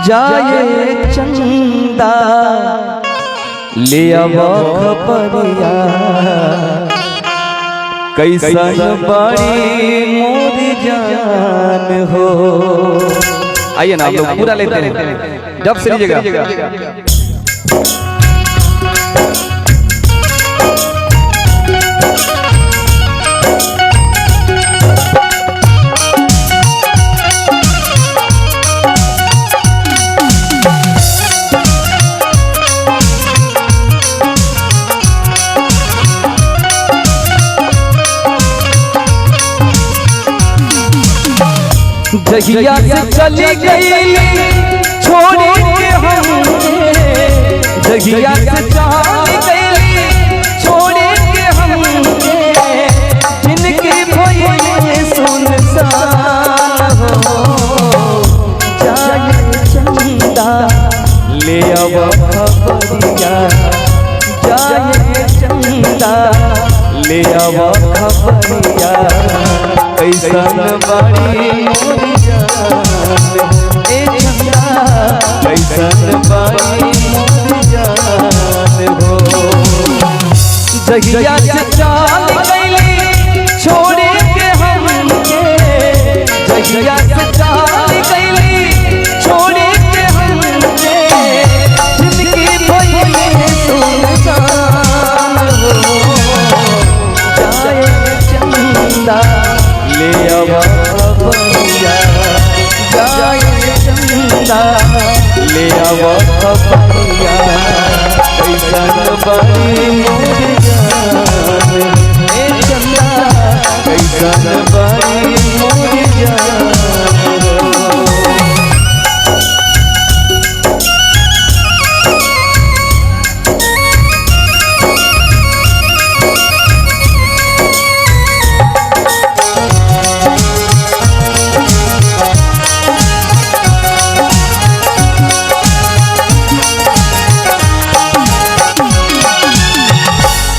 जाए चंदा ले खबरिया कैसन बड़ी मोरी जान हो। आइए ना आप लोग पूरा लेते हैं जब से लीजिएगा। जहिया से चली गई छोड़ के हमके, जहिया से चली गई छोड़ के हमके, जिनकी भइले सुनसान हो। जाए चंदा ले खबरिया, जाए चंदा ले खबरिया कैसन बड़ी मोरी जान, ए चंदा कैसन बड़ी मोरी जान हो। जहिया से चल गई छोड़ के हमके, जहिया से चल गई छोड़ के हमके, जिनकी भइले सुनसान हो। जाए चंदा ले खबरिया, जाए चंदा ले खबरिया कैसन बड़ी मोरी जान, ए चंदा कैसन बड़ी मोरी जान।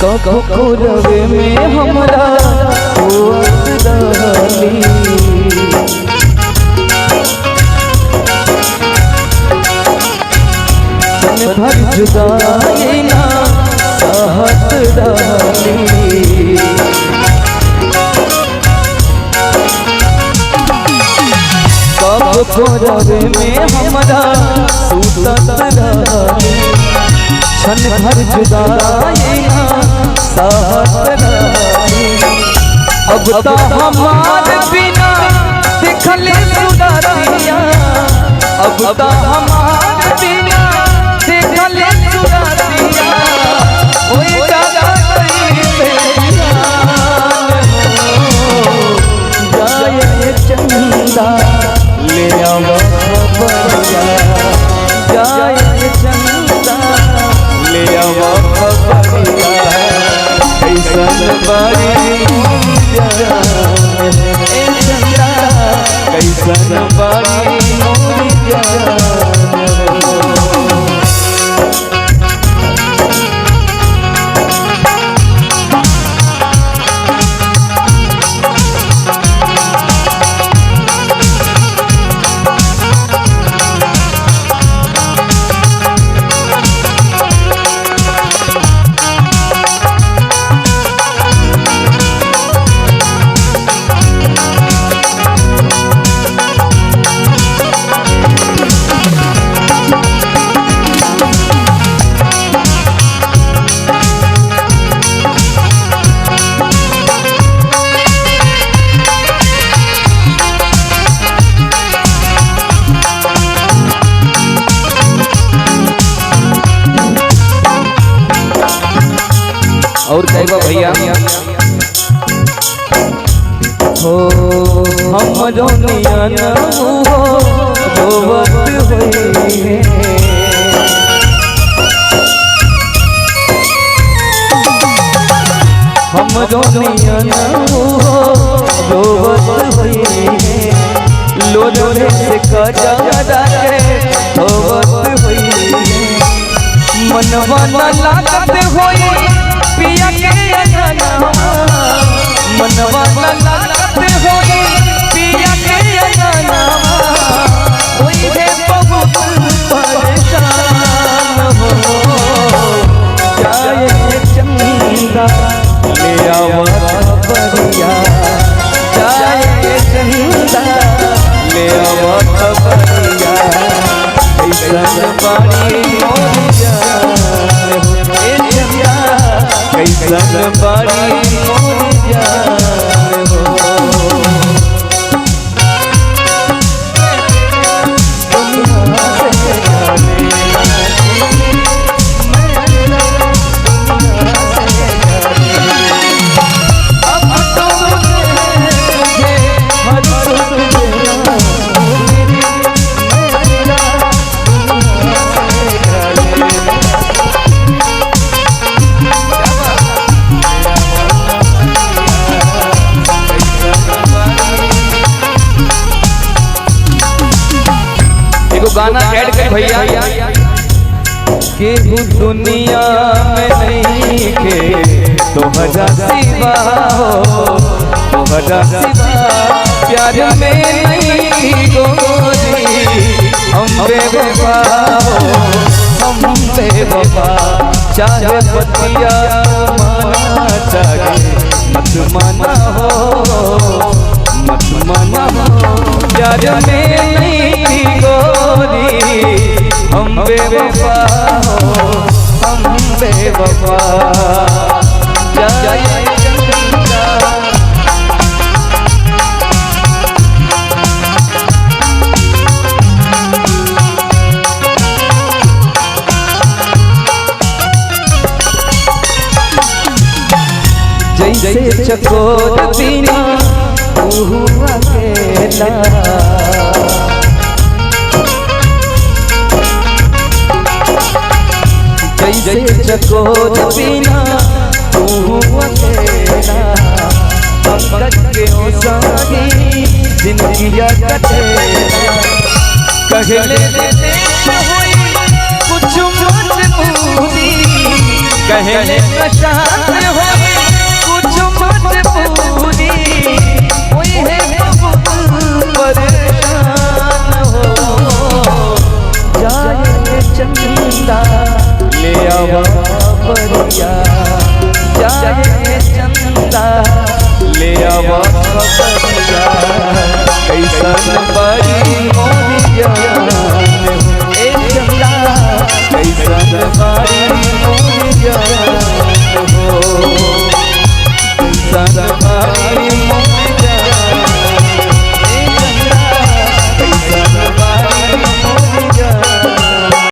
कको रवे में हमरा सोअत रहली, सन भर जुदाई ना सहत रहली। कको रवे में हमरा सोअत रहली, छन भर जुदाई सहत रहली। अब तो हमार बिना दिखले सुरतिया, अब तो हमार बिना दिखले सुरतिया, ओए दादा कैसे जाए चंदा ले खबरिया, जाए चंदा ले खबरिया कैसन बड़ी जान, ए चंदा कैसन बड़ी मोरी जान। और कहबा भैया हो हमरो नियन हो रोवत होई, हमरो नियन हो रोवत होई, लोरे से कजरा के रोवत होई। मनवा न लागत होई पिया के अनवा, मनवा न लागत होई पिया के अनवा, ओई है बहुत कैसन बाड़ी मोरी जान हो ए चंदा कैसन बाड़ी मोरी जान हो गाना ऐड कर भैया केहू दुनिया में नहीं के तो हजा सिवा हो तो हजा सिवा प्यार में नहीं गोरी हम बेवफा हो हम बेवफा चाहे बतिया माना चाहे मत माना हो मत माना हो प्यार में नहीं गोरी हम बेवफा हो हम बेवफा जाए जैसे चकोर बिना अकेला जैसे चकोर बिना तू अकेला पंकज के ओसानी जिंदगी कटेला कहले कुछ मजबूरी कहले नशात हो कुछ मजबूरी परेशान हो जाए चंदा ले आवा परिया जाए चंदा ले आवा परिया कैसन बड़ी मोरी जान